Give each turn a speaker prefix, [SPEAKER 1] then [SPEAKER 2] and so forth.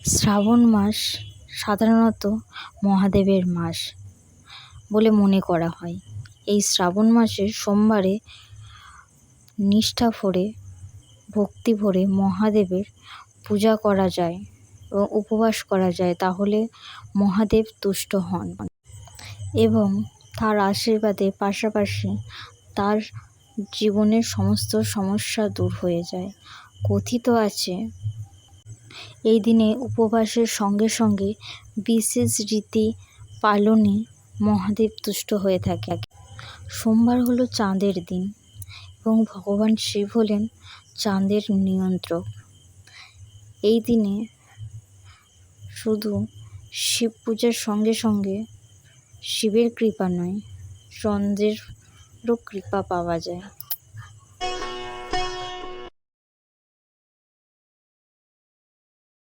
[SPEAKER 1] শ্রাবণ মাস সাধারণত মহাদেবের মাস বলে মনে করা হয়। এই শ্রাবণ মাসের সোমবারে নিষ্ঠা ভরে ভক্তি ভরে মহাদেবের পূজা করা যায় এবং উপবাস করা যায়, তাহলে মহাদেব তুষ্ট হন এবং তার আশীর্বাদে পাশাপাশি তার জীবনের সমস্ত সমস্যা দূর হয়ে যায়। কথিত আছে এই দিনে উপবাসের সঙ্গে সঙ্গে বিশেষ রীতি পালনে মহাদেব তুষ্ট হয়ে থাকে। সোমবার হলো চাঁদের দিন এবং ভগবান শিব হলেন চাঁদের নিয়ন্ত্রক। এই দিনে শুধু শিব পূজার সঙ্গে সঙ্গে শিবের কৃপা নয়, চন্দ্রেরও কৃপা পাওয়া যায়।